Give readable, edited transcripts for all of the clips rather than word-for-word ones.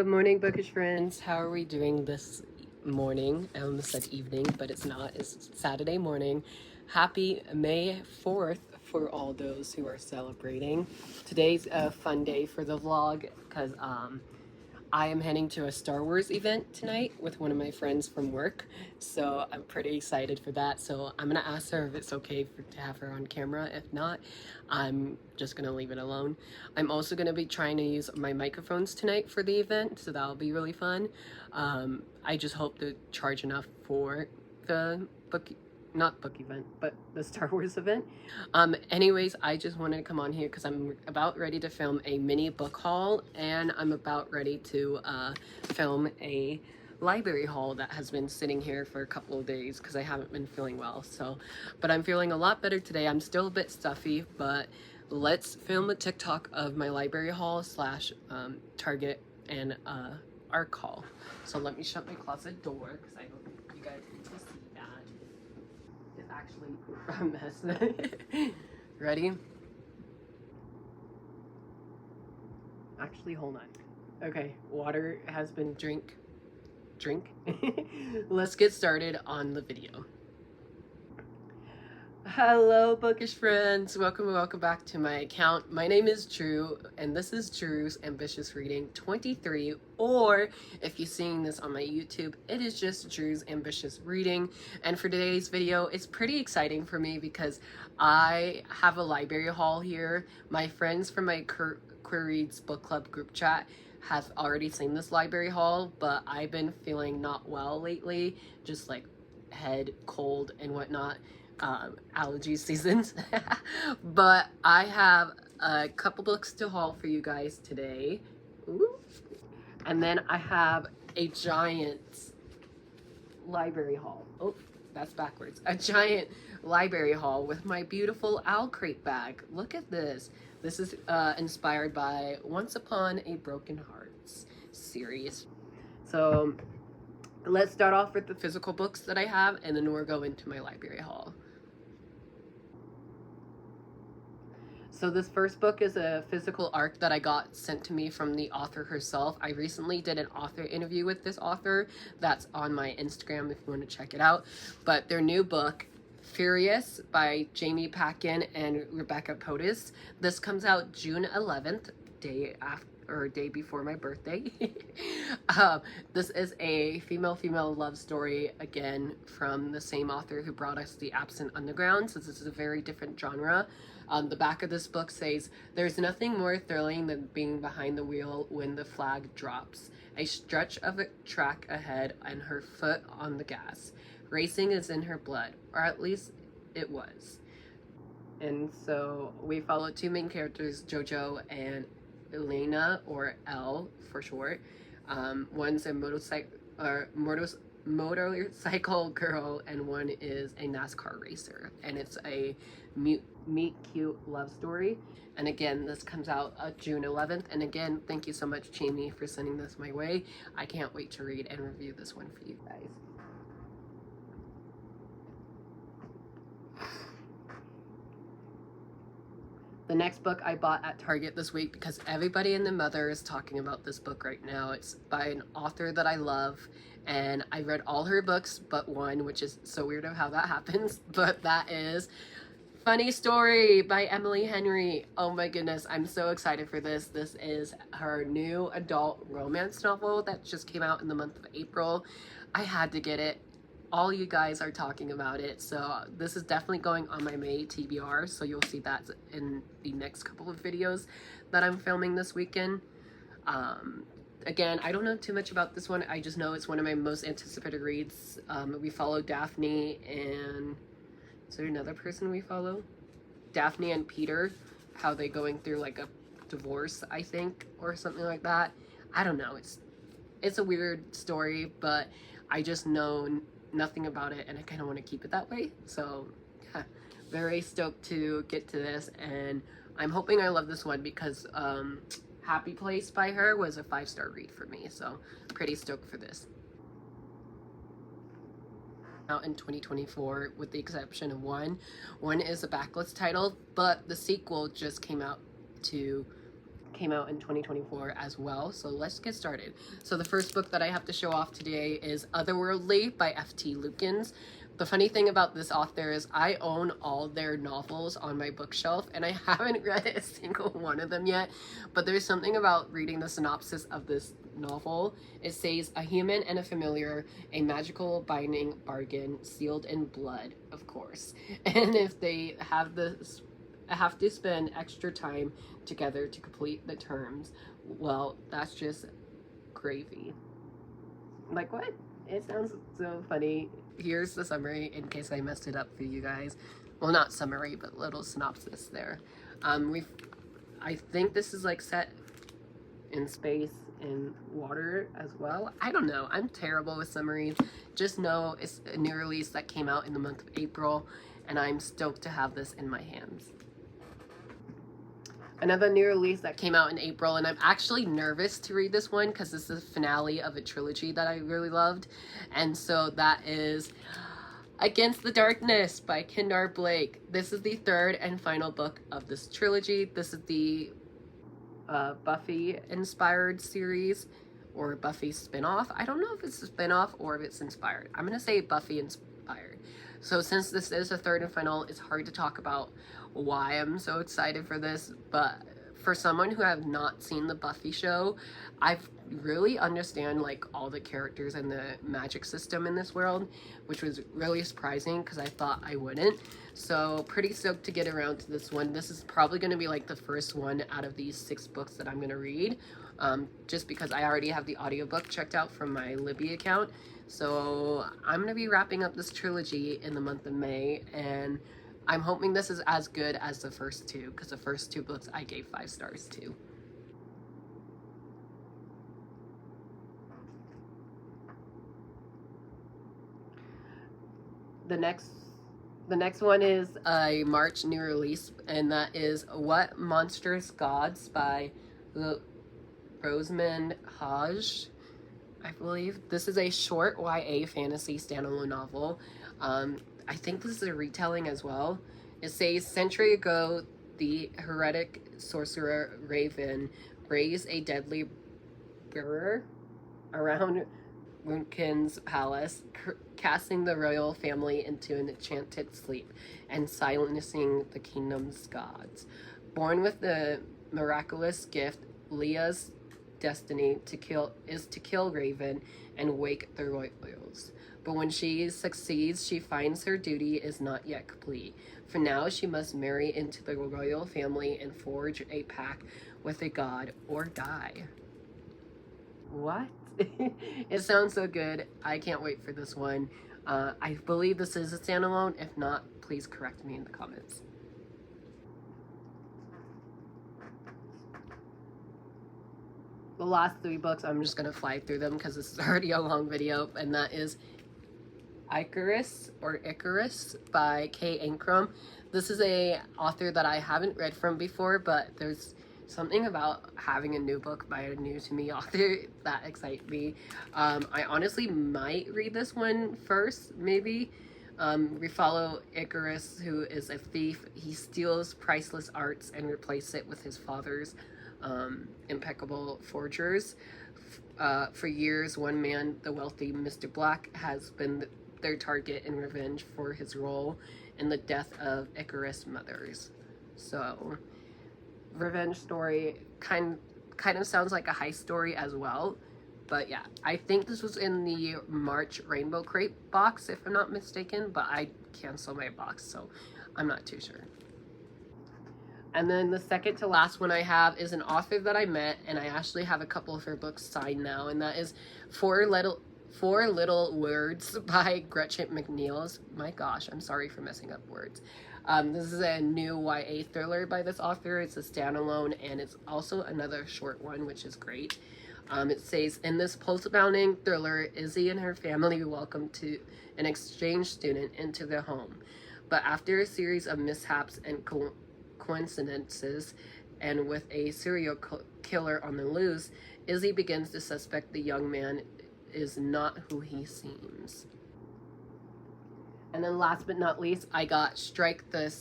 Good morning, bookish friends. How are we doing this morning? I almost said evening, but it's not. It's Saturday morning. Happy May 4th for all those who are celebrating. Today's a fun day for the vlog because I am heading to a Star Wars event tonight with one of my friends from work, so I'm pretty excited for that. So I'm gonna ask her if it's okay to have her on camera. If not, I'm just gonna leave it alone. I'm also gonna be trying to use my microphones tonight for the event, so that'll be really fun. I just hope to charge enough for the book event, but the Star Wars event. Anyways, I just wanted to come on here because I'm about ready to film a mini book haul, and I'm about ready to film a library haul that has been sitting here for a couple of days because I haven't been feeling well. But I'm feeling a lot better today. I'm still a bit stuffy, but let's film a TikTok of my library haul slash Target and ARC haul. So let me shut my closet door because I don't think you guys need to see that. It's actually a mess. Ready? Actually, hold on. Okay, water has been drink. Let's get started on the video. Hello, bookish friends. Welcome back to my account. My name is Drew, and this is Drew's Ambitious Reading 23, or if you're seeing this on my YouTube, it is just Drew's Ambitious Reading. And for today's video, it's pretty exciting for me because I have a library haul here. My friends from my Queer Reads book club group chat have already seen this library haul, but I've been feeling not well lately, just like head cold and whatnot. Allergy seasons. But I have a couple books to haul for you guys today. Ooh. And then I have a giant library haul. Oh, that's backwards. A giant library haul with my beautiful owl crate bag. Look at this. This is inspired by Once Upon a Broken Hearts series. So let's start off with the physical books that I have, and then we'll go into my library haul. So this first book is a physical ARC that I got sent to me from the author herself. I recently did an author interview with this author that's on my Instagram if you want to check it out. But their new book, Furious by Jamie Packin and Rebecca Potus. This comes out June 11th, day before my birthday. This is a female love story, again, from the same author who brought us The Absent Underground, so this is a very different genre. The back of this book says, "There's nothing more thrilling than being behind the wheel when the flag drops. A stretch of a track ahead and her foot on the gas. Racing is in her blood, or at least it was." And so we follow two main characters, Jojo and Elena, or Elle for short. One's a motorcycle girl, and one is a NASCAR racer, and it's a meet cute love story. And again, this comes out June 11th. And again, thank you so much, Jamie, for sending this my way. I can't wait to read and review this one for you guys. The next book I bought at Target this week because everybody and their mother is talking about this book right now. It's by an author that I love, and I read all her books but one, which is so weird of how that happens, but that is Funny Story by Emily Henry. Oh my goodness, I'm so excited for this. This is her new adult romance novel that just came out in the month of April. I had to get it. All you guys are talking about it, so this is definitely going on my May TBR, so you'll see that in the next couple of videos that I'm filming this weekend. Again, I don't know too much about this one. I just know it's one of my most anticipated reads. We follow Daphne and... is there another person we follow? Daphne and Peter, how they going through like a divorce, I think, or something like that. I don't know. It's a weird story, but I just know nothing about it, and I kind of want to keep it that way. So yeah, very stoked to get to this, and I'm hoping I love this one because Happy Place by her was a 5-star read for me, so pretty stoked for this. Out in 2024 with the exception of one is a backlist title, but the sequel just came out to came out in 2024 as well. So let's get started. So the first book that I have to show off today is Otherworldly by F.T. Lukens. The funny thing about this author is I own all their novels on my bookshelf and I haven't read a single one of them yet, but there's something about reading the synopsis of this novel. It says, a human and a familiar, a magical binding bargain sealed in blood, of course. And if they have to spend extra time together to complete the terms, well, that's just gravy. Like, what? It sounds so funny. Here's the summary in case I messed it up for you guys. Well, not summary, but little synopsis there. I think this is like set in space and water as well. I don't know. I'm terrible with summaries. Just know it's a new release that came out in the month of April, and I'm stoked to have this in my hands. Another new release that came out in April, and I'm actually nervous to read this one because this is the finale of a trilogy that I really loved. And so that is Against the Darkness by Kendare Blake. This is the third and final book of this trilogy. This is the Buffy inspired series, or Buffy spinoff. I don't know if it's a spinoff or if it's inspired. I'm going to say Buffy inspired. So since this is a third and final, it's hard to talk about why I'm so excited for this, but for someone who have not seen the Buffy show, I've really understand like all the characters and the magic system in this world, which was really surprising because I thought I wouldn't. So pretty stoked to get around to this one. This is probably going to be like the first one out of these 6 books that I'm going to read, just because I already have the audiobook checked out from my Libby account. So I'm going to be wrapping up this trilogy in the month of May, and I'm hoping this is as good as the first 2, because the first 2 books I gave 5 stars to. The next one is a March new release, and that is What Monstrous Gods by Rosamund Hodge, I believe. This is a short YA fantasy standalone novel. I think this is a retelling as well. It says, century ago, the heretic sorcerer Raven raised a deadly bearer around Winkin's palace, casting the royal family into an enchanted sleep and silencing the kingdom's gods. Born with the miraculous gift, Leah's destiny is to kill Raven and wake the royals. But when she succeeds, she finds her duty is not yet complete. For now, she must marry into the royal family and forge a pact with a god or die. What? It sounds so good. I can't wait for this one. I believe this is a standalone. If not, please correct me in the comments. The last 3 books, I'm just going to fly through them because this is already a long video, and that is Icarus by Kay Ancrum. This is a author that I haven't read from before, but there's something about having a new book by a new to me author that excites me. I honestly might read this one first, maybe. We follow Icarus, who is a thief. He steals priceless arts and replaces it with his father's impeccable forgers. For years, one man, the wealthy Mr. Black, has been their target in revenge for his role in the death of Icarus' mothers. So, revenge story kind of sounds like a heist story as well. But yeah, I think this was in the March Rainbow Crate box, if I'm not mistaken, but I canceled my box, so I'm not too sure. And then the second to last one I have is an author that I met, and I actually have a couple of her books signed now, and that is Four Little Words by Gretchen McNeils. My gosh, I'm sorry for messing up words. This is a new YA thriller by this author. It's a standalone, and it's also another short one, which is great. It says, in this pulse-bounding thriller, Izzy and her family welcome to an exchange student into their home. But after a series of mishaps and coincidences, and with a serial killer on the loose, Izzy begins to suspect the young man is not who he seems. And then last but not least, I got Strike the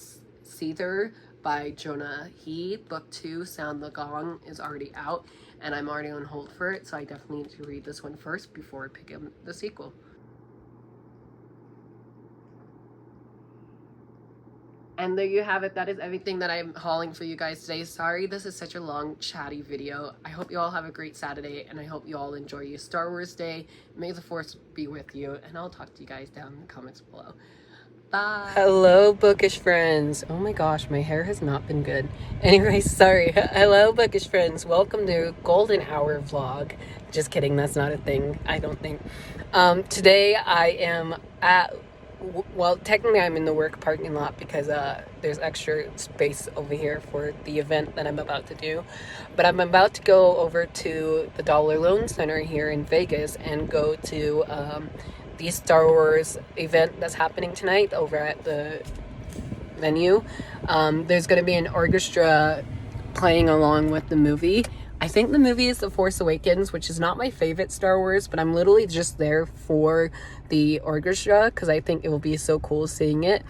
Caesar by Jonah He. Book 2, Sound the Gong, is already out, and I'm already on hold for it, so I definitely need to read this one first before I pick up the sequel. And there you have it. That is everything that I'm hauling for you guys today. Sorry this is such a long, chatty video. I hope you all have a great Saturday, and I hope you all enjoy your Star Wars Day. May the Force be with you, and I'll talk to you guys down in the comments below. Bye. Hello, bookish friends. Oh my gosh, my hair has not been good. Anyway, sorry. Hello, bookish friends. Welcome to Golden Hour vlog. Just kidding, that's not a thing, I don't think. Today I am at... Well, technically I'm in the work parking lot because there's extra space over here for the event that I'm about to do. But I'm about to go over to the Dollar Loan Center here in Vegas and go to the Star Wars event that's happening tonight over at the venue. There's going to be an orchestra playing along with the movie. I think the movie is The Force Awakens, which is not my favorite Star Wars, but I'm literally just there for the orchestra because I think it will be so cool seeing it.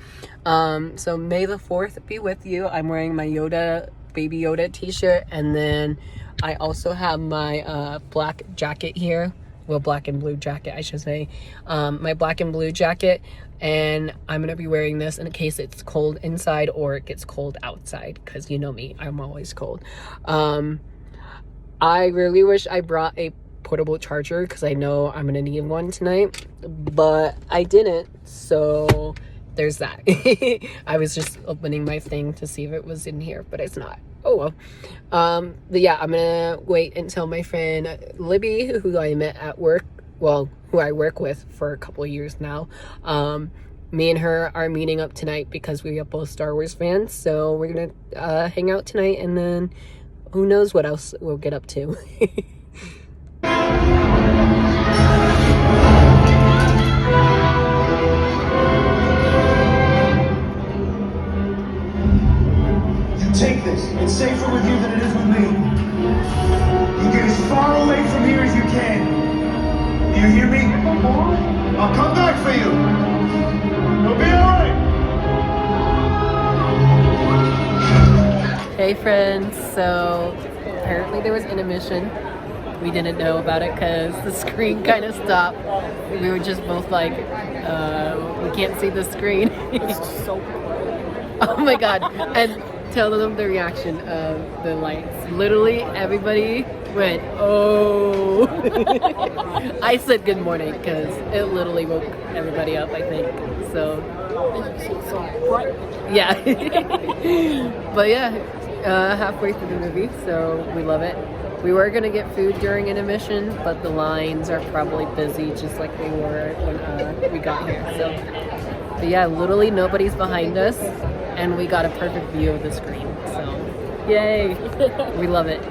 So may the 4th be with you. I'm wearing my Baby Yoda t-shirt, and then I also have my black jacket here. Well, black and blue jacket, I should say. My black and blue jacket, and I'm gonna be wearing this in case it's cold inside or it gets cold outside, because you know me, I'm always cold. I really wish I brought a portable charger because I know I'm gonna need one tonight, but I didn't, so there's that. I was just opening my thing to see if it was in here, but it's not. Oh well. But yeah, I'm gonna wait until my friend Libby, who I met at work, well, who I work with for a couple of years now, me and her are meeting up tonight because we are both Star Wars fans, so we're gonna hang out tonight, and then who knows what else we'll get up to. Take this. It's safer with you than it is with me. You get as far away from here as you can. Do you hear me? I'll come back for you. It'll be all right. Hey friends, so apparently there was intermission. We didn't know about it because the screen kind of stopped. We were just both like, we can't see the screen. It's so bright. Oh my god. And tell them the reaction of the lights. Literally everybody went, oh. I said good morning because it literally woke everybody up, I think. So, yeah. But yeah, halfway through the movie, so we love it. We were gonna get food during intermission, but the lines are probably busy just like they were when we got here. So, but yeah, literally nobody's behind us, and we got a perfect view of the screen. So, yay! We love it.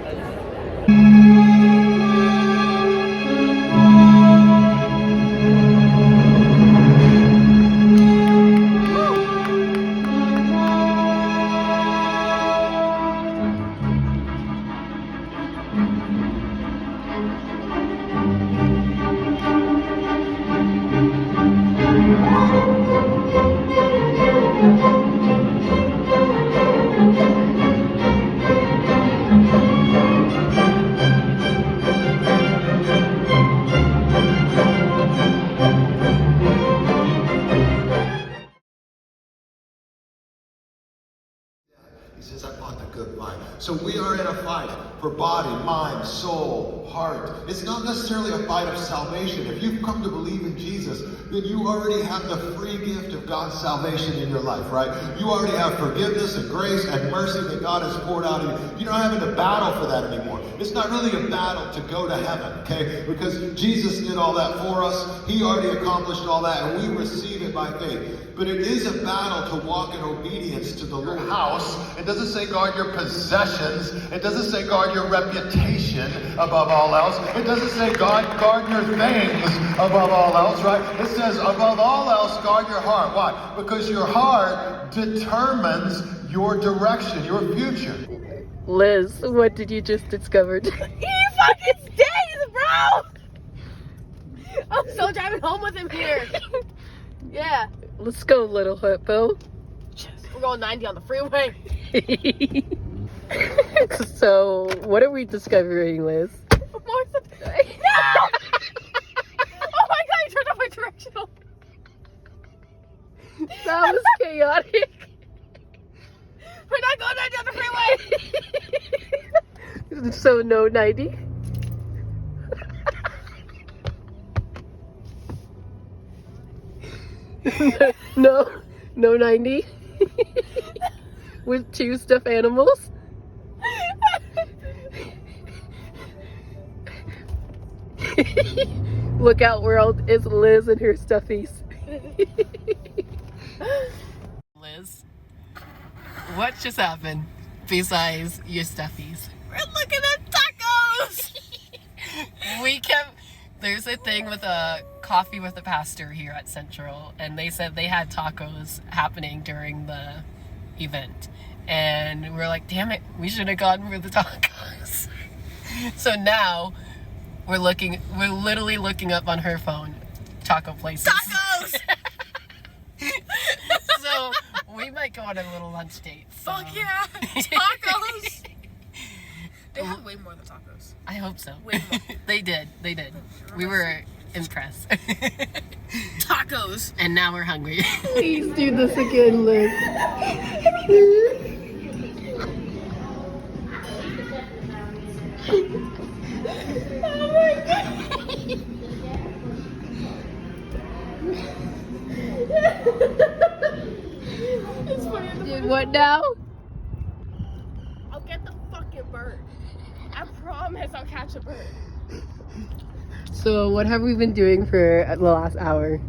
He says, I fought the good fight. So we are in a fight for body, mind, soul, heart. It's not necessarily a fight of salvation. If you've come to believe in Jesus, then you already have the free gift of God's salvation in your life, right? You already have forgiveness and grace and mercy that God has poured out in you. You're not having to battle for that anymore. It's not really a battle to go to heaven, okay? Because Jesus did all that for us. He already accomplished all that, and we receive it by faith. But it is a battle to walk in obedience to the Lord. House. It doesn't say guard your possessions. It doesn't say guard your reputation above all else. It doesn't say guard your things above all else, right? It says above all else, guard your heart. Why? Because your heart determines your direction, your future. Liz, what did you just discover? He fucking stays, bro! I'm still driving home with him here. Yeah. Let's go, little hippo. we're going 90 on the freeway. So, what are we discovering, Liz? Martha. No! Oh my god, you turned off my directional. That was chaotic. We're not going 90 on the freeway. So, no 90? No 90? With 2 stuffed animals? Look out, world, it's Liz and her stuffies. Liz, what just happened besides your stuffies? We're looking at tacos. There's a thing with a coffee with a pastor here at Central, and they said they had tacos happening during the event. And we're like, damn it, we should have gone for the tacos. So now we're literally looking up on her phone taco places. Tacos. So we might go on a little lunch date. So. Fuck yeah, tacos. They have way more than tacos. I hope so. Way more. They did. We were impressed. Tacos. And now we're hungry. Please do this again, Liz. Oh my god. It's funny. Dude, what now? I'll get the fucking bird. I promise I'll catch a bird. So what have we been doing for the last hour?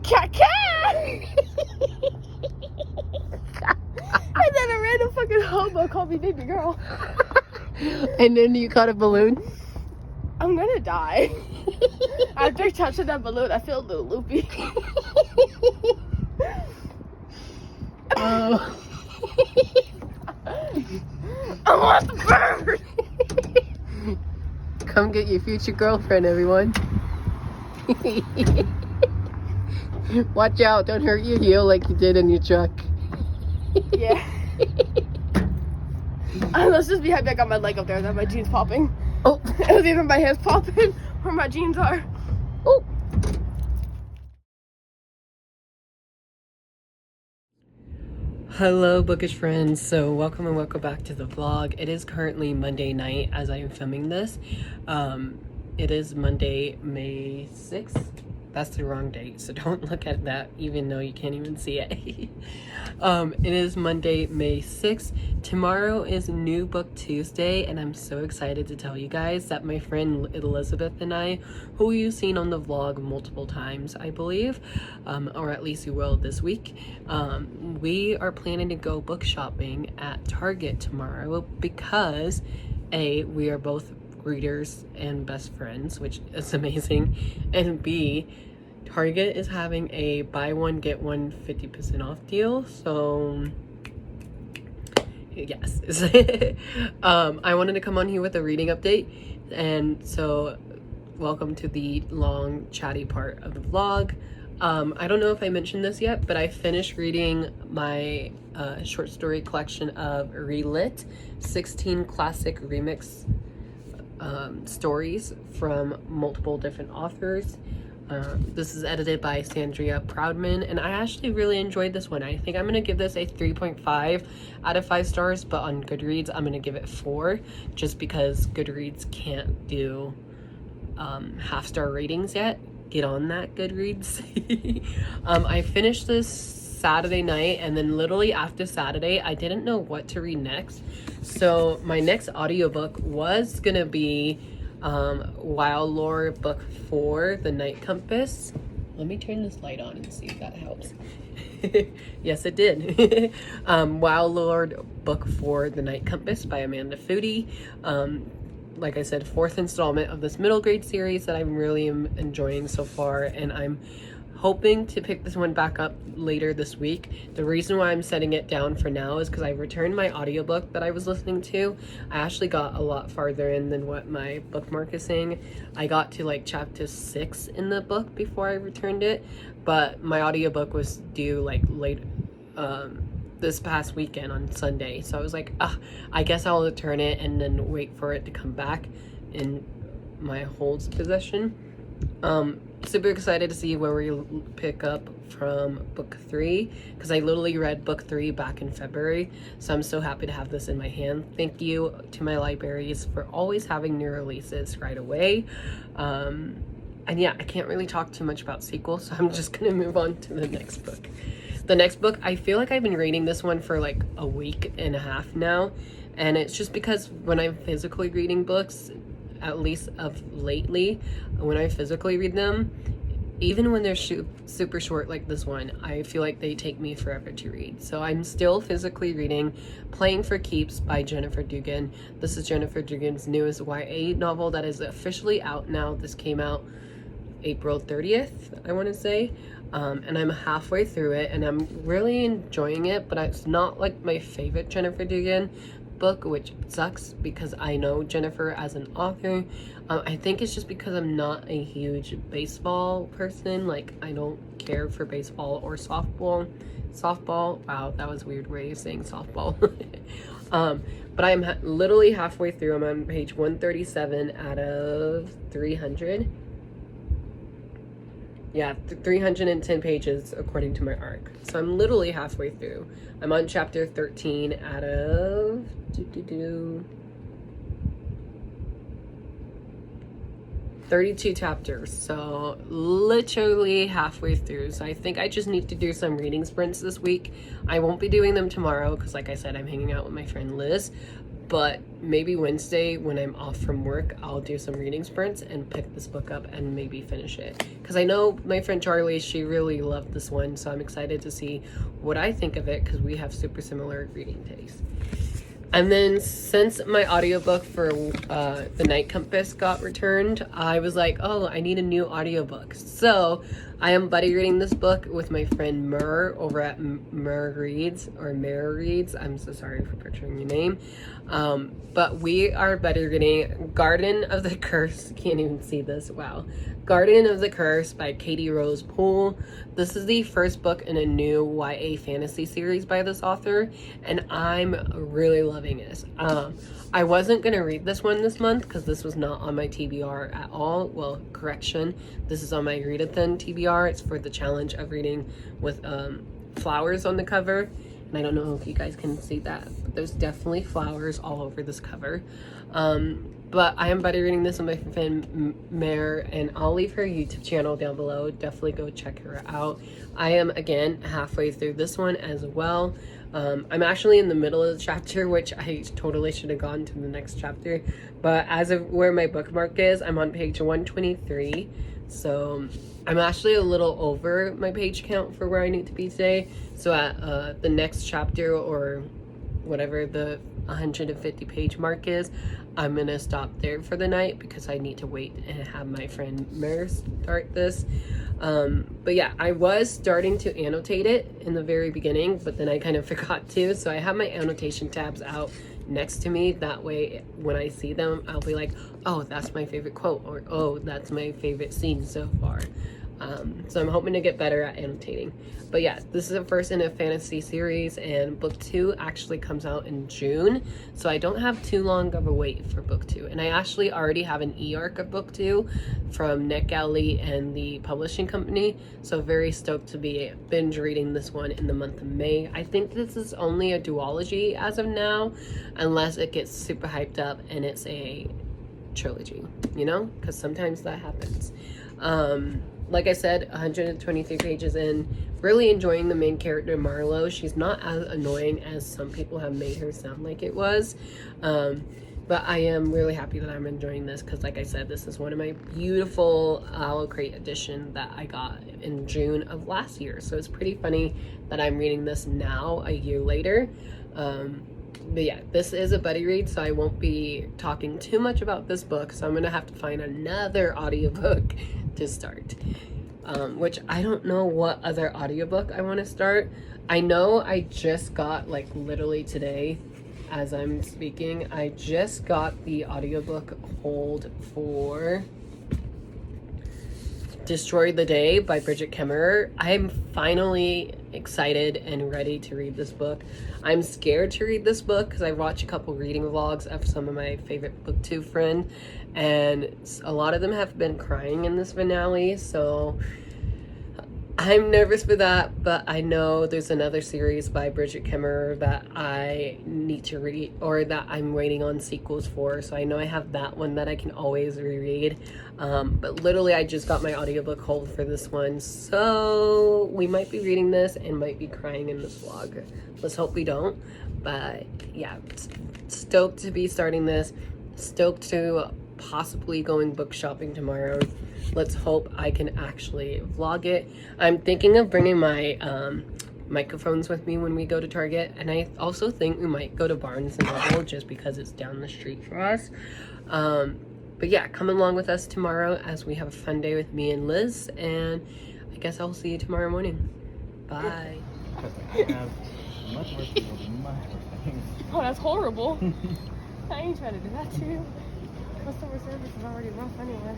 Cat. And then a random fucking hobo called me baby girl. And then you caught a balloon? I'm gonna die. After touching that balloon, I feel a little loopy. Oh. I want the bird. Come get your future girlfriend, everyone. Watch out, don't hurt your heel like you did in your truck. Yeah. Let's just be happy I got my leg up there, that my jeans popping. Oh. It was either my hands popping or my jeans are. Oh. Hello, bookish friends. So welcome and welcome back to the vlog. It is currently Monday night as I am filming this. It is Monday, May 6th. That's the wrong date, so don't look at that even though you can't even see it. It is Monday, May 6th. Tomorrow is New Book Tuesday, and I'm so excited to tell you guys that my friend Elizabeth and I, who you've seen on the vlog multiple times, I believe, or at least you will this week, we are planning to go book shopping at Target tomorrow because A, we are both readers and best friends, which is amazing, and B, Target is having a buy one get one 50% off deal, so yes. I wanted to come on here with a reading update, and so welcome to the long chatty part of the vlog. I don't know if I mentioned this yet, but I finished reading my short story collection of Relit, 16 classic remix stories from multiple different authors. This is edited by Sandria Proudman, and I actually really enjoyed this one. I think I'm gonna give this a 3.5 out of 5 stars, but on Goodreads I'm gonna give it 4, just because Goodreads can't do half-star ratings yet. Get on that, Goodreads. I finished this Saturday night, and then literally after Saturday I didn't know what to read next, so my next audiobook was gonna be Wild Lore Book 4, The Night Compass. Let me turn this light on and see if that helps. Yes, it did. Wild Lord Book 4, The Night Compass by Amanda Foody. Like I said, 4th installment of this middle grade series that I'm really enjoying so far, and I'm hoping to pick this one back up later this week. The reason why I'm setting it down for now is because I returned my audiobook that I was listening to. I actually got a lot farther in than what my bookmark is saying. I got to like chapter 6 in the book before I returned it, but my audiobook was due like late this past weekend on Sunday. So I was like, I guess I'll return it and then wait for it to come back in my holds possession. Super excited to see where we pick up from book 3, because I literally read book 3 back in February, so I'm so happy to have this in my hand. Thank you to my libraries for always having new releases right away. And yeah, I can't really talk too much about sequels, so I'm just gonna move on to the next book. The next book, I feel like I've been reading this one for like a week and a half now, and it's just because when I'm physically reading books, at least of lately, when I physically read them, even when they're super short like this one, I feel like they take me forever to read. So I'm still physically reading Playing for Keeps by Jennifer Dugan. This is Jennifer Dugan's newest YA novel that is officially out now. This came out April 30th, I want to say. And I'm halfway through it and I'm really enjoying it, but it's not like my favorite Jennifer Dugan book, which sucks because I know Jennifer as an author. I think it's just because I'm not a huge baseball person. Like, I don't care for baseball or softball. Wow, that was a weird way of saying softball. But I'm literally halfway through. I'm on page 137 out of 300. Yeah, 310 pages according to my arc. So I'm literally halfway through. I'm on chapter 13 out of 32 chapters. So literally halfway through. So I think I just need to do some reading sprints this week. I won't be doing them tomorrow because, like I said, I'm hanging out with my friend Liz. But maybe Wednesday when I'm off from work, I'll do some reading sprints and pick this book up and maybe finish it. Because I know my friend Charlie, she really loved this one. So I'm excited to see what I think of it because we have super similar reading tastes. And then since my audiobook for The Night Compass got returned, I was like, oh, I need a new audiobook. So I am buddy reading this book with my friend Mur over at Mur Reads, or Mare Reads. I'm so sorry for butchering your name. But we are buddy reading Garden of the Curse. Can't even see this. Wow. Garden of the Curse by Katie Rose Poole. This is the first book in a new YA fantasy series by this author, and I'm really loving this. I wasn't going to read this one this month because this was not on my TBR at all. Well, correction, this is on my readathon TBR. It's for the challenge of reading with flowers on the cover. And I don't know if you guys can see that, but there's definitely flowers all over this cover. But I am buddy reading this with my friend Mare, and I'll leave her YouTube channel down below. Definitely go check her out. I am, again, halfway through this one as well. I'm actually in the middle of the chapter, which I totally should have gone to the next chapter. But as of where my bookmark is, I'm on page 123. So I'm actually a little over my page count for where I need to be today. So at the next chapter, or whatever the 150 page mark is, I'm gonna stop there for the night because I need to wait and have my friend Mare start this. But yeah, I was starting to annotate it in the very beginning, but then I kind of forgot to. So I have my annotation tabs out next to me. That way, when I see them, I'll be like, oh, that's my favorite quote, or oh, that's my favorite scene so far. So I'm hoping to get better at annotating. But yeah, this is a first in a fantasy series, and book 2 actually comes out in June. So I don't have too long of a wait for book 2. And I actually already have an e-arc of book 2 from NetGalley and the publishing company. So very stoked to be binge reading this one in the month of May. I think this is only a duology as of now, unless it gets super hyped up and it's a trilogy, you know, because sometimes that happens. Like I said, 123 pages in, really enjoying the main character, Marlo. She's not as annoying as some people have made her sound like it was. But I am really happy that I'm enjoying this because, like I said, this is one of my beautiful Owl Crate edition that I got in June of last year. So it's pretty funny that I'm reading this now, a year later. But yeah, this is a buddy read, so I won't be talking too much about this book. So I'm going to have to find another audiobook to start. Which I don't know what other audiobook I want to start. I know I just got, like, literally today, as I'm speaking, I just got the audiobook hold for Destroy the Day by Bridget Kemmerer. I'm finally excited and ready to read this book. I'm scared to read this book because I've watched a couple reading vlogs of some of my favorite booktube friends, and a lot of them have been crying in this finale, so I'm nervous for that. But I know there's another series by Bridget Kemmerer that I need to read, or that I'm waiting on sequels for, so I know I have that one that I can always reread. But literally I just got my audiobook hold for this one, so we might be reading this and might be crying in this vlog. Let's hope we don't. But yeah, stoked to be starting this, stoked to possibly going book shopping tomorrow. Let's hope I can actually vlog it. I'm thinking of bringing my microphones with me when we go to Target, and I also think we might go to Barnes & Noble just because it's down the street for us. But yeah, come along with us tomorrow as we have a fun day with me and Liz, and I guess I'll see you tomorrow morning. Bye. Oh, that's horrible. I ain't trying to do that to you. Customer service is already rough anyway.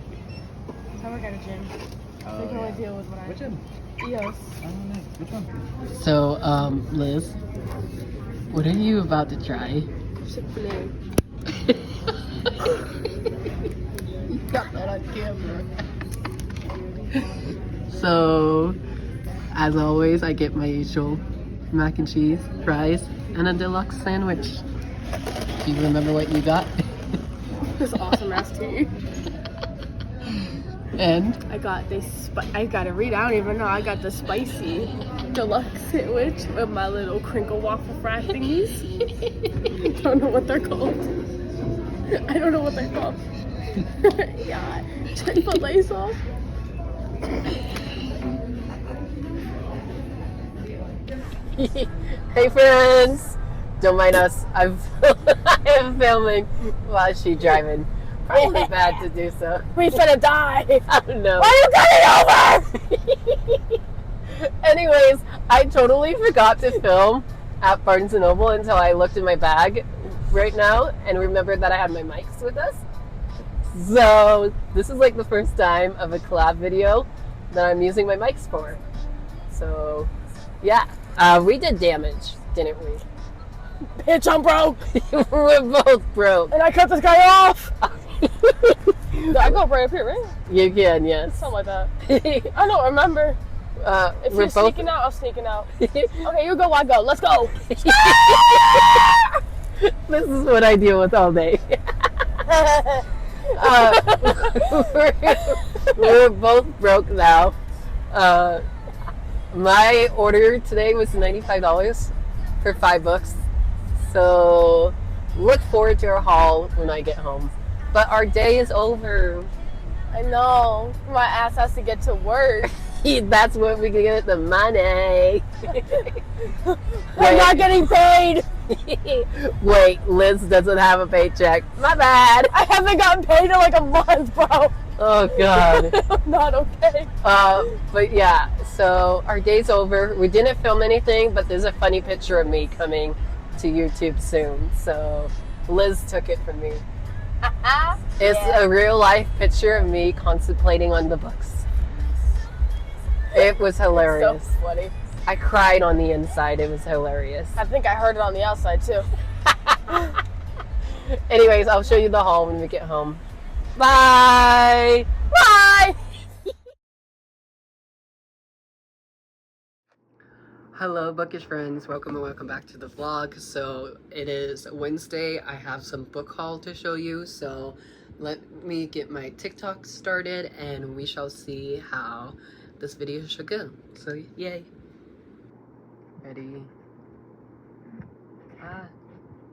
I work at a gym. So you can only deal with what I... Which gym? EOS. Oh, nice. Which one? So, Liz, what are you about to try? Chick-fil-A. You got that on camera. So, as always, I get my usual mac and cheese, fries, and a deluxe sandwich. Do you remember what you got? This awesome ass tea. And I got this. I gotta read. I don't even know. I got the spicy deluxe sandwich with my little crinkle waffle fry thingies. Don't know what they're called. I don't know what they're called. Yeah, Chick-fil-A sauce. hey friends, don't mind us. I am filming while she's driving. Probably bad to do so. We finna die. I don't know. Why are you cutting over? Anyways, I totally forgot to film at Barnes & Noble until I looked in my bag right now and remembered that I had my mics with us. So this is like the first time of a collab video that I'm using my mics for. So yeah, we did damage, didn't we? Bitch, I'm broke. We're both broke. And I cut this guy off. I go right up here, right? You can, yes. Something like that. I don't remember. If we're you're both... sneaking out, I'm sneaking out. Okay, you go, I go. Let's go. This is what I deal with all day. We're both broke now. My order today was $95 for 5 books. So look forward to our haul when I get home. But our day is over. I know. My ass has to get to work. That's when we can get the money. We're not getting paid. Wait, Liz doesn't have a paycheck. My bad. I haven't gotten paid in like a month, bro. Oh God. I'm not okay. But yeah, so our day's over. We didn't film anything, but there's a funny picture of me coming to YouTube soon. So Liz took it from me. It's a real life picture of me contemplating on the books. It was hilarious. So funny. I cried on the inside. It was hilarious. I think I heard it on the outside too. Anyways, I'll show you the haul when we get home. Bye! Bye! Hello, bookish friends. Welcome and welcome back to the vlog. So it is Wednesday. I have some book haul to show you. So let me get my TikTok started and we shall see how this video should go. So yay. Ready?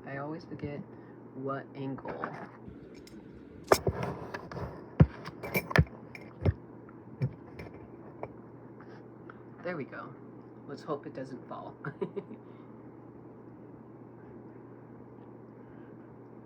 I always forget what angle. There we go. Let's hope it doesn't fall.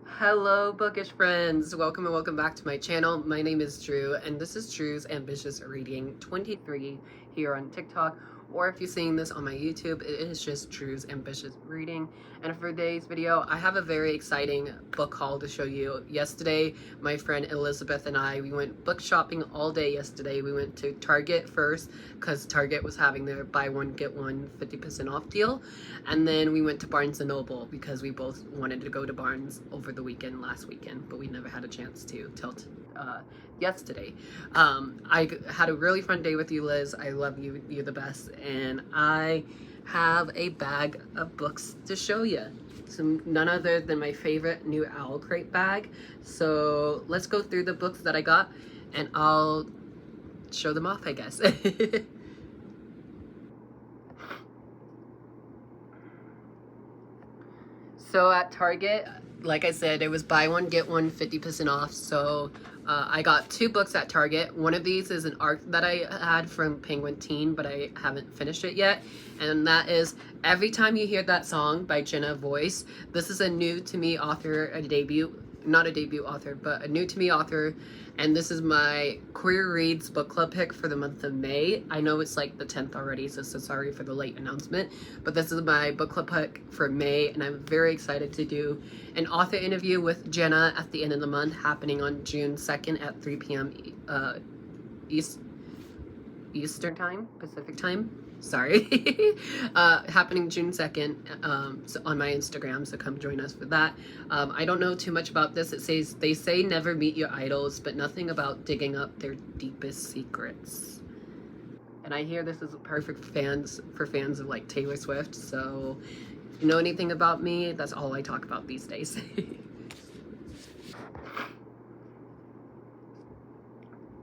Hello, bookish friends. Welcome and welcome back to my channel. My name is Drew, and this is Drew's Ambitious Reading 23 here on TikTok, or if you're seeing this on my YouTube, it is just Drew's Ambitious Reading. And for today's video, I have a very exciting book haul to show you. Yesterday, my friend Elizabeth and I, we went book shopping all day yesterday. We went to Target first because Target was having their buy one get one 50% off deal. And then we went to Barnes & Noble because we both wanted to go to Barnes over the weekend, last weekend, but we never had a chance to till yesterday. I had a really fun day with you, Liz. I love you. You're the best. And I have a bag of books to show you. So none other than my favorite new Owl Crate bag. So let's go through the books that I got and I'll show them off, I guess. So at Target, like I said, it was buy one, get one 50% off. So I got 2 books at Target. One of these is an arc that I had from Penguin Teen, but I haven't finished it yet. And that is Every Time You Hear That Song by Jenna Voice. This is a new to me author, a debut, not a debut author, but a new to me author. And this is my Queer Reads book club pick for the month of May. I know it's like the 10th already, so sorry for the late announcement. But this is my book club pick for May, and I'm very excited to do an author interview with Jenna at the end of the month, happening on June 2nd at 3 p.m. Eastern time, Pacific time. Sorry. Happening June 2nd so on my Instagram, so come join us for that. I don't know too much about this. It says, they say never meet your idols, but nothing about digging up their deepest secrets. And I hear this is perfect for fans of like Taylor Swift, so if you know anything about me, that's all I talk about these days.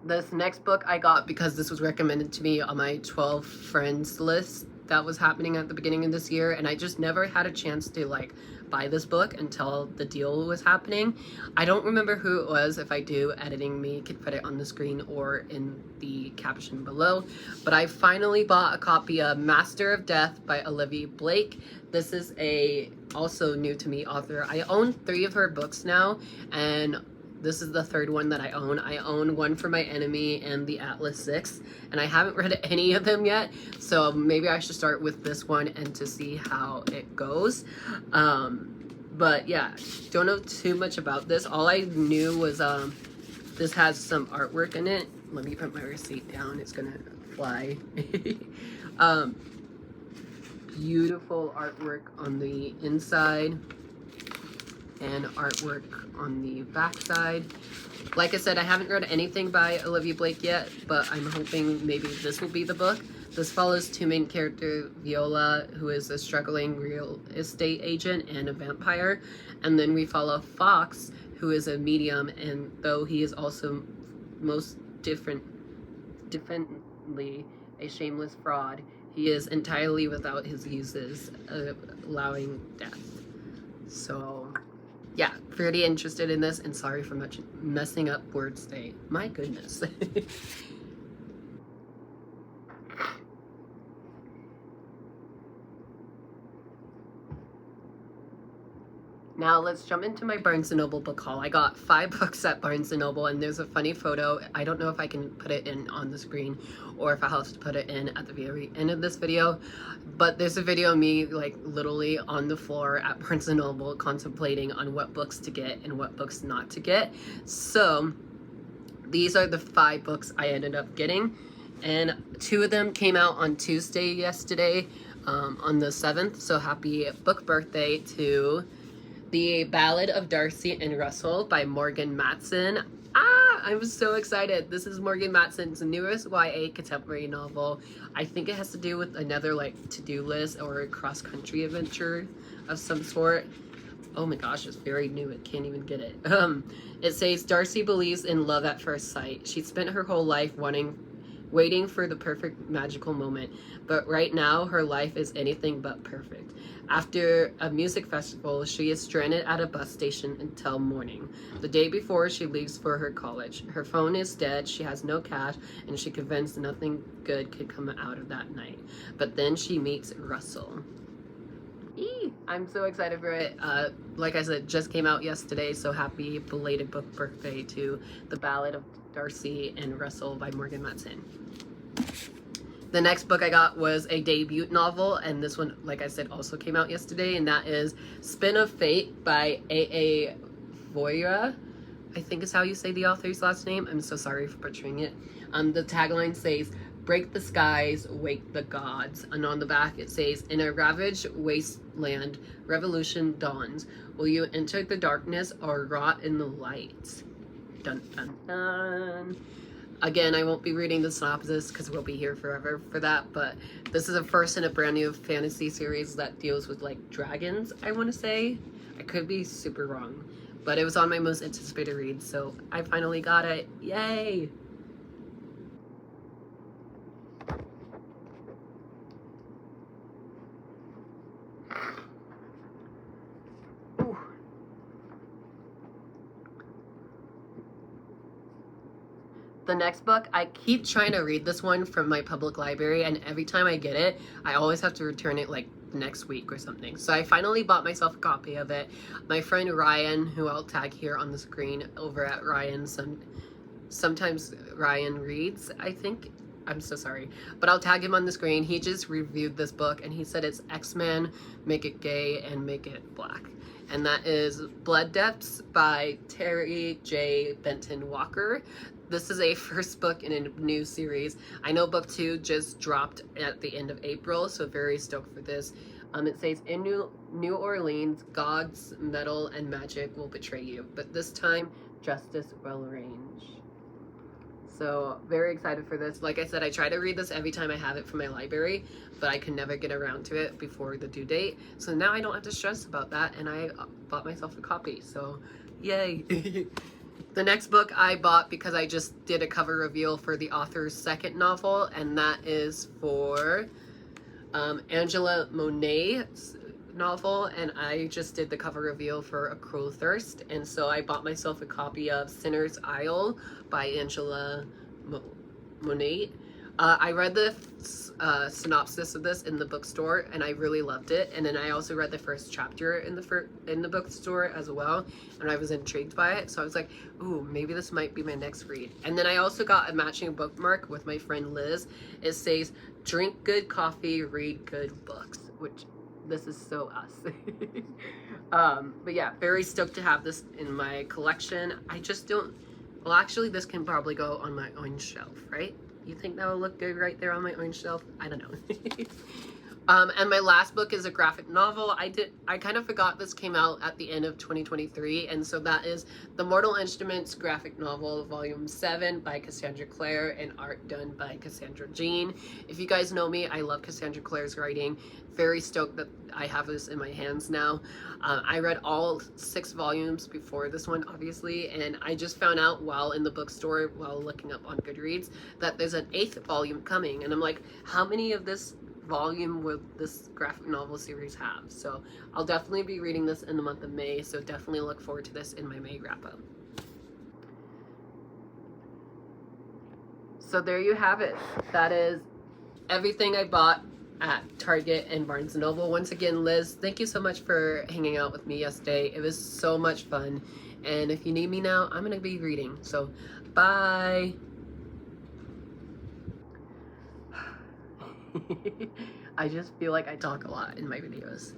This next book I got because this was recommended to me on my 12 friends list that was happening at the beginning of this year, and I just never had a chance to like buy this book until the deal was happening. I don't remember who it was. If I do, editing me could put it on the screen or in the caption below. But I finally bought a copy of Master of Death by Olivia Blake. This is a also new to me author. I own 3 of her books now, and this is the 3rd one that I own. I own One for My Enemy and The Atlas 6, and I haven't read any of them yet, so maybe I should start with this one and to see how it goes. But yeah, don't know too much about this. All I knew was this has some artwork in it. Let me put my receipt down. It's gonna fly. Beautiful artwork on the inside and artwork on the back side. Like I said, I haven't read anything by Olivia Blake yet, but I'm hoping maybe this will be the book. This follows 2 main characters, Viola, who is a struggling real estate agent and a vampire, and then we follow Fox, who is a medium, and though he is also most differently a shameless fraud, he is entirely without his uses, allowing death. So yeah, pretty interested in this, and sorry for much messing up words today. My goodness. Now let's jump into my Barnes & Noble book haul. I got 5 books at Barnes & Noble, and there's a funny photo. I don't know if I can put it in on the screen or if I'll have to put it in at the very end of this video, but there's a video of me like literally on the floor at Barnes & Noble contemplating on what books to get and what books not to get. So these are the 5 books I ended up getting, and 2 of them came out on Tuesday yesterday, on the 7th, so happy book birthday to The Ballad of Darcy and Russell by Morgan Matson. I'm so excited. This is Morgan Matson's newest YA contemporary novel. I think it has to do with another like to-do list or a cross-country adventure of some sort. Oh my gosh, it's very new. I can't even get it. It says, Darcy believes in love at first sight. She spent her whole life waiting for the perfect magical moment, but right now her life is anything but perfect. After a music festival, she is stranded at a bus station until morning, the day before she leaves for her college. Her phone is dead, she has no cash, and she's convinced nothing good could come out of that night. But then she meets Russell. I'm so excited for it. Like I said, just came out yesterday, so happy belated book birthday to The Ballad of Darcy and Russell by Morgan Matson. The next book I got was a debut novel, and this one, like I said, also came out yesterday, and that is Spin of Fate by A.A. Voira. I think is how you say the author's last name. I'm so sorry for butchering it. The tagline says, "Break the skies, wake the gods." And on the back it says, "In a ravaged wasteland, revolution dawns. Will you enter the darkness or rot in the light?" Dun dun dun. Again, I won't be reading the synopsis because we'll be here forever for that, but this is a first in a brand new fantasy series that deals with like dragons, I want to say. I could be super wrong, but it was on my most anticipated read, so I finally got it. Yay! Ooh. The next book, I keep trying to read this one from my public library, and every time I get it, I always have to return it like next week or something. So I finally bought myself a copy of it. My friend Ryan, who I'll tag here on the screen over at Ryan, sometimes Ryan reads, I think. I'm so sorry, but I'll tag him on the screen. He just reviewed this book and he said it's X-Men, make it gay and make it black. And that is Blood Depths by Terry J. Benton Walker. This is a first book in a new series. I know book 2 just dropped at the end of April, so very stoked for this. It says, "In New Orleans, gods, metal, and magic will betray you, but this time, justice will reign." So very excited for this. Like I said, I try to read this every time I have it from my library, but I can never get around to it before the due date. So now I don't have to stress about that, and I bought myself a copy, so yay. The next book I bought because I just did a cover reveal for the author's second novel, and that is for Angela Monet's novel, and I just did the cover reveal for A Cruel Thirst, and so I bought myself a copy of Sinner's Isle by Angela Monet. I read the synopsis of this in the bookstore and I really loved it, and then I also read the first chapter in the bookstore as well, and I was intrigued by it, so I was like, ooh, maybe this might be my next read. And then I also got a matching bookmark with my friend Liz. It says, "Drink good coffee, read good books," which this is so us. But yeah, very stoked to have this in my collection. I just don't, well actually this can probably go on my own shelf, right? You think that will look good right there on my own shelf? I don't know. And my last book is a graphic novel. I kind of forgot this came out at the end of 2023, and so that is The Mortal Instruments graphic novel, volume 7 by Cassandra Clare, and art done by Cassandra Jean. If you guys know me, I love Cassandra Clare's writing. Very stoked that I have this in my hands now. I read all 6 volumes before this one, obviously, and I just found out while in the bookstore, while looking up on Goodreads, that there's an 8th volume coming, and I'm like, how many of this volume will this graphic novel series have? So I'll definitely be reading this in the month of May, so definitely look forward to this in my May wrap-up. So there you have it. That is everything I bought at Target and Barnes & Noble. Once again, Liz, thank you so much for hanging out with me yesterday. It was so much fun, and if you need me now, I'm gonna be reading, so bye. I just feel like I talk a lot in my videos.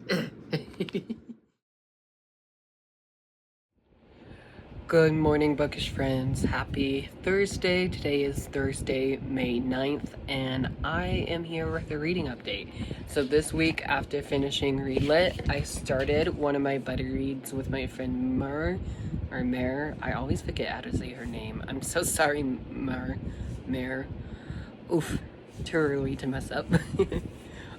Good morning, bookish friends. Happy Thursday. Today is Thursday, May 9th, and I am here with a reading update. So this week, after finishing Readlit, I started one of my buddy reads with my friend Mer. I always forget how to say her name. I'm so sorry, Mer. Oof. Too early to mess up.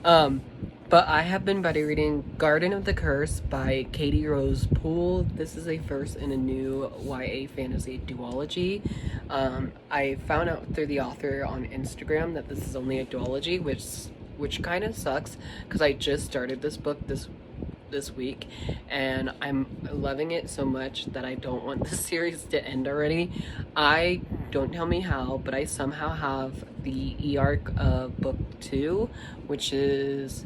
But I have been buddy reading Garden of the Curse by Katie Rose Poole. This is a first in a new YA fantasy duology. I found out through the author on Instagram that this is only a duology, which kind of sucks because I just started this book this week and I'm loving it so much that I don't want the series to end already. Don't tell me how, but I somehow have the e-arc of book 2, which is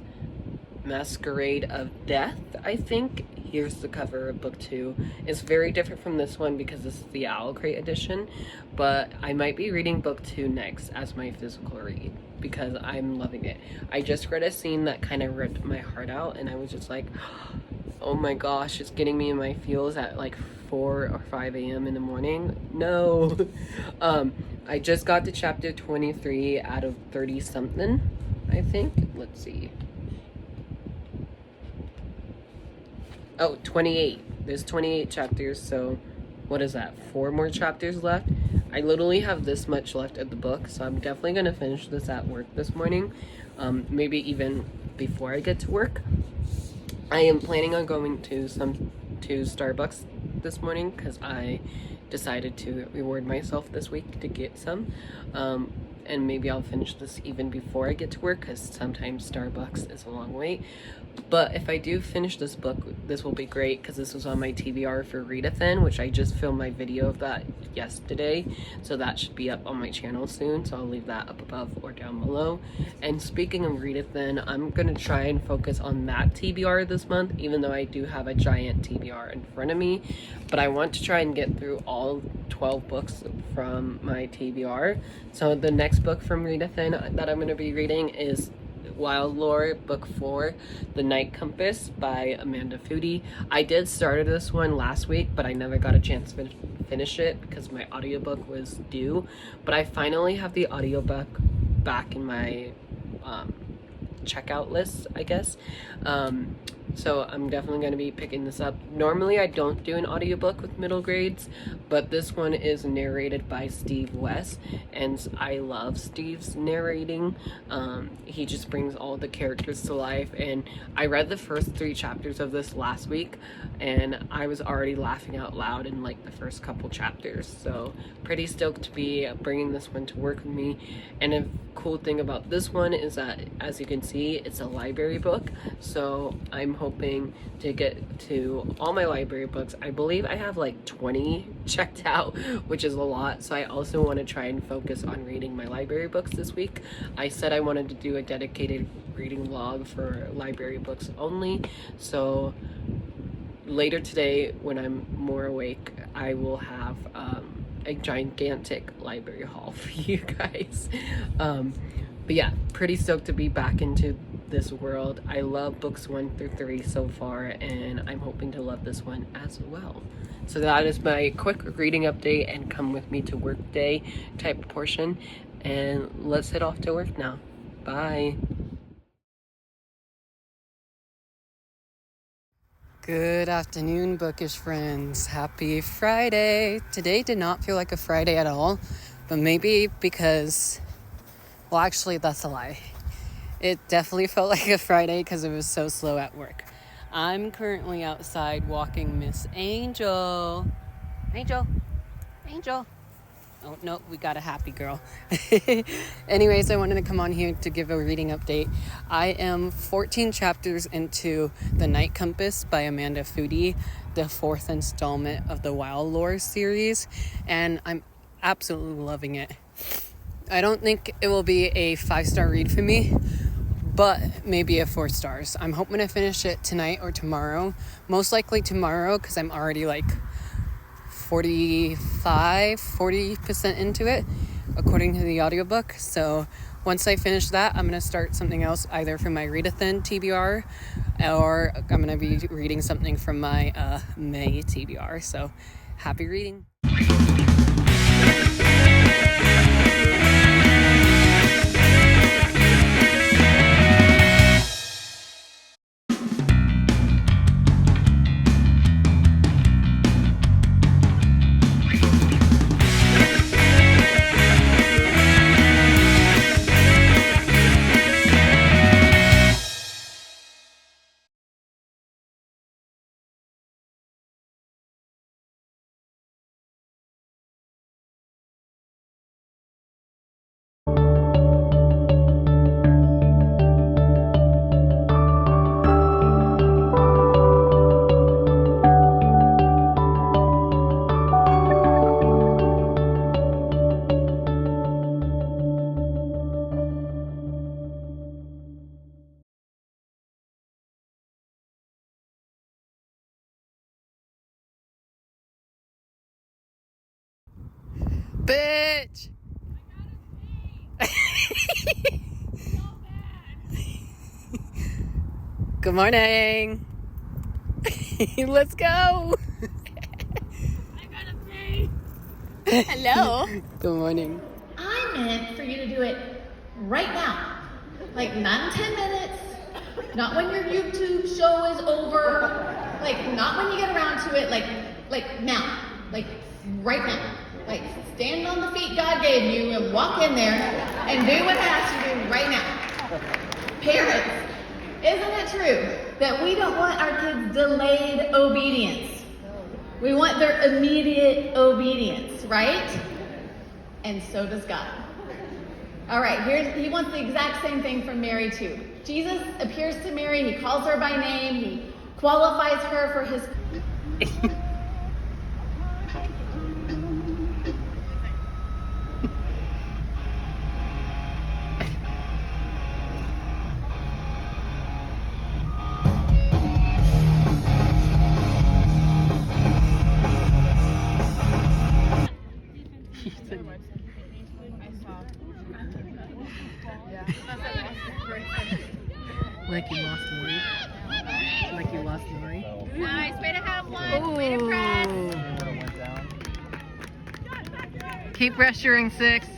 Masquerade of Death, I think. here's the cover of book 2. It's very different from this one because this is the Owl Crate edition, but I might be reading book 2 next as my physical read because I'm loving it. I just read a scene that kind of ripped my heart out, and I was just like, oh my gosh, it's getting me in my feels at like 4 or 5 a.m. in the morning. No. I just got to chapter 23 out of 30 something, I think. Let's see. Oh, 28. There's 28 chapters, so what is that? 4 more chapters left? I literally have this much left of the book, so I'm definitely going to finish this at work this morning. Maybe even before I get to work. I am planning on going to Starbucks this morning because I decided to reward myself this week to get some. And maybe I'll finish this even before I get to work because sometimes Starbucks is a long wait. But if I do finish this book, this will be great because this was on my TBR for Readathon, which I just filmed my video of that yesterday. So that should be up on my channel soon. So I'll leave that up above or down below. And speaking of Readathon, I'm going to try and focus on that TBR this month, even though I do have a giant TBR in front of me. But I want to try and get through all 12 books from my TBR. So the next book from Readathon that I'm going to be reading is Wild Lore Book 4, The Night Compass by Amanda Foody. I did start this one last week, but I never got a chance to finish it because my audiobook was due. But I finally have the audiobook back in my checkout list, I guess. So I'm definitely going to be picking this up. Normally I don't do an audiobook with middle grades, but this one is narrated by Steve West, and I love Steve's narrating. He just brings all the characters to life, and I read the first 3 chapters of this last week, and I was already laughing out loud in like the first couple chapters. So pretty stoked to be bringing this one to work with me. And a cool thing about this one is that, as you can see, it's a library book, so I'm hoping to get to all my library books. I believe I have like 20 checked out, which is a lot. So I also want to try and focus on reading my library books this week. I said I wanted to do a dedicated reading vlog for library books only. So later today, when I'm more awake, I will have a gigantic library haul for you guys. But yeah, pretty stoked to be back into this world. I love books 1 through 3 so far, and I'm hoping to love this one as well. So that is my quick reading update and come with me to work day type portion. And let's head off to work now. Bye. Good afternoon, bookish friends. Happy Friday. Today did not feel like a Friday at all, but maybe because, well, actually that's a lie. It definitely felt like a Friday because it was so slow at work. I'm currently outside walking Miss Angel. Angel. Oh, no, we got a happy girl. Anyways, I wanted to come on here to give a reading update. I am 14 chapters into The Night Compass by Amanda Foody, the 4th installment of the Wild Lore series, and I'm absolutely loving it. I don't think it will be a 5-star read for me, but maybe a 4 stars. I'm hoping to finish it tonight or tomorrow. Most likely tomorrow because I'm already like 40% into it, according to the audiobook. So once I finish that, I'm going to start something else, either from my Readathon TBR, or I'm going to be reading something from my May TBR. So happy reading. Bitch! Good morning. Let's go. Hello. Good morning. I meant for you to do it right now. Like not in 10 minutes, not when your YouTube show is over, like not when you get around to it, like now, like right now. Like stand on the feet God gave you and walk in there and do what I asked you to do right now. Parents, isn't it true that we don't want our kids delayed obedience? We want their immediate obedience, right? And so does God. All right, he wants the exact same thing from Mary too. Jesus appears to Mary, he calls her by name, he qualifies her for his... Like you lost Lori. Like you lost Lori. Nice, way to have one, way to press. Keep pressuring, 6.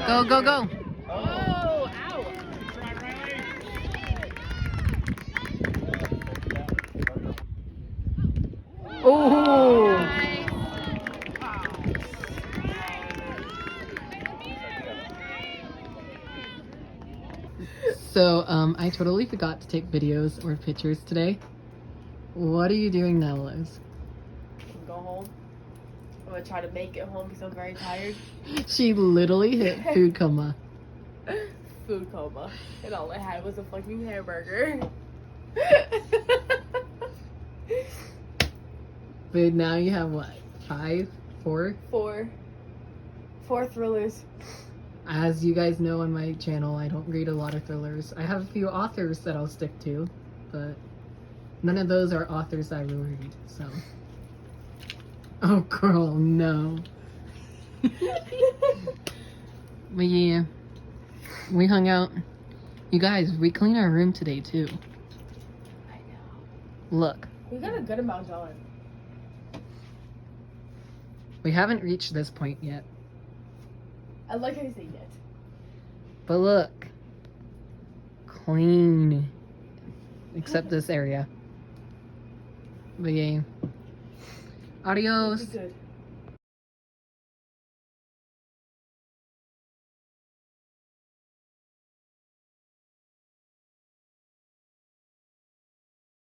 Go, go, go. Oh, ow. Oh. So, I totally forgot to take videos or pictures today. What are you doing now, Liz? Go home. I'm gonna try to make it home because I'm very tired. She literally hit food coma. Food coma. And all I had was a fucking hamburger. But now you have what? 5? 4? Four thrillers. As you guys know on my channel, I don't read a lot of thrillers. I have a few authors that I'll stick to, but none of those are authors I will read, so. Oh girl, no. But yeah, we hung out. You guys, we cleaned our room today too. I know. Look, We got a good amount done. we haven't reached this point yet. I like how you say yet. But look, clean, except this area. But yeah, adios. Good.